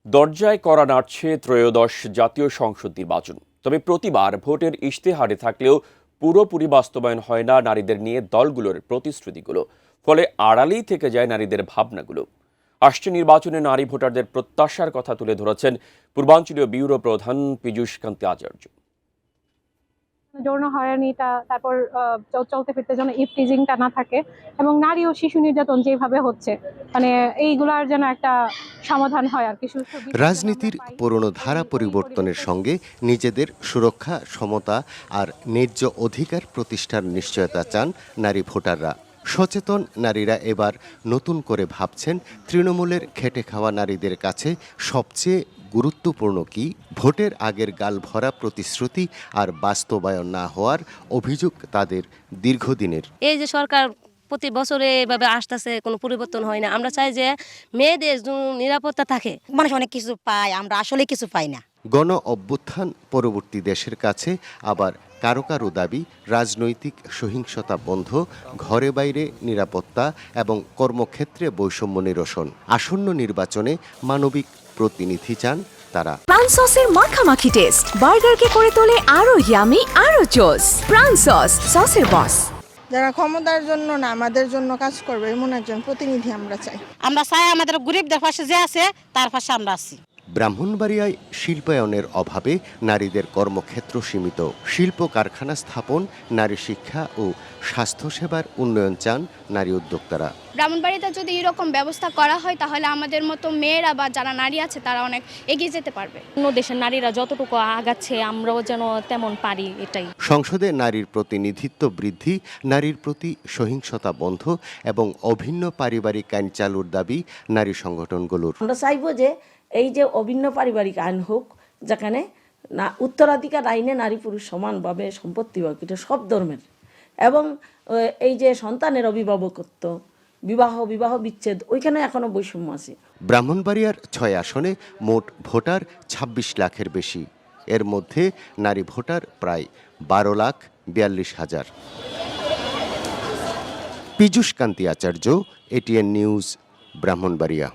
দরজায় কড়া নাড়ছে ত্রয়োদশ জাতীয় সংসদ নির্বাচন। তবে প্রতিবার ভোটের ইশতেহারে থাকলেও পুরোপুরি বাস্তবায়ন হয় না নারীদের নিয়ে দলগুলোর প্রতিশ্রুতিগুলো। ফলে আড়ালেই থেকে যায় নারীদের ভাবনাগুলো। আসছে নির্বাচনে নারী ভোটারদের প্রত্যাশার কথা তুলে ধরেছেন পূর্বাঞ্চলীয় ব্যুরো প্রধান পীযূষ কান্তি আচার্য। যৌন হয়রানিটা, তারপর চলতে ফিরতে যেন ইফটিজিংটা না থাকে, এবং নারী ও শিশু নির্যাতন যেভাবে হচ্ছে, মানে এইগুলার যেন একটা সমাধান হয় আর কি। রাজনীতির পুরনো ধারা পরিবর্তনের সঙ্গে নিজেদের সুরক্ষা, সমতা আর ন্যায্য অধিকার প্রতিষ্ঠার নিশ্চয়তা চান নারী ভোটাররা। সচেতন নারীরা এবার নতুন করে ভাবছেন, তৃণমূলের খেটে খাওয়া নারীদের কাছে সবচেয়ে গুরুত্বপূর্ণ কি? ভোটের আগের গালভরা প্রতিশ্রুতি আর বাস্তবায়ন না হওয়ার অভিযোগ তাদের দীর্ঘদিনের। এই যে সরকার প্রতি বছরে এভাবে আসতেছে, কোনো পরিবর্তন হয় না। আমরা চাই যে মেয়েদের নিরাপত্তা থাকে। মানুষ অনেক কিছু পায়, আমরা আসলে কিছু পাই না। গণ অভ্যুত্থান পরবর্তী দেশের কাছে আবার কারো কারো দাবি রাজনৈতিক সহিংসতা বন্ধ, ঘরে বাইরে নিরাপত্তা এবং কর্মক্ষেত্রে বৈষম্য নিরসন। আসন্ন নির্বাচনে মানবিক প্রতিনিধি চান তারা। প্রাণ সসের মাখামাখি টেস্ট বার্গারকে করে তোলে আরো ইয়ামি, আরো জোস। প্রাণ সস, সসের বস। যারা ক্ষমতার জন্য না, আমাদের জন্য কাজ করবে এমন একজন প্রতিনিধি আমরা চাই। আমরা চাই আমাদের গরিবদের পাশে যে আছে তার পাশে আমরা আছি। ব্রাহ্মণবাড়িয়ায় শিল্পায়নের অভাবে নারীদের কর্মক্ষেত্র সীমিত। শিল্প কারখানা স্থাপন, নারী শিক্ষা ও স্বাস্থ্যসেবার উন্নয়ন চান নারী উদ্যোক্তারা। ব্রাহ্মণবাড়িতে যদি এরকম ব্যবস্থা করা হয়, তাহলে আমাদের মতো মেয়েরা বা যারা নারী আছে তারা অনেক এগিয়ে যেতে পারবে। অন্য দেশের নারীরা যতটুকু আগাচ্ছে, আমরাও যেন তেমন পারি, এটাই। সংসদে নারীর প্রতিনিধিত্ব বৃদ্ধি, নারীর প্রতি সহিংসতা বন্ধ এবং অভিন্ন পারিবারিক আইন চালুর দাবি নারী সংগঠনগুলোর। আমরা চাইবো যে এই যে অভিন্ন পারিবারিক আইন হোক, যেখানে না উত্তরাধিকার আইনে নারী পুরুষ সমানভাবে সম্পত্তি হোক, এটা সব ধর্মের। এবং এই যে সন্তানের অভিভাবকত্ব, বিবাহ বিচ্ছেদ, ওইখানে এখনো বৈষম্য আছে। ব্রাহ্মণবাড়িয়ার 6 আসনে মোট ভোটার 26 লাখের বেশি। এর মধ্যে নারী ভোটার প্রায় 12,42,000। পীযূষ কান্তি আচার্য, এটিএন নিউজ, ব্রাহ্মণবাড়িয়া।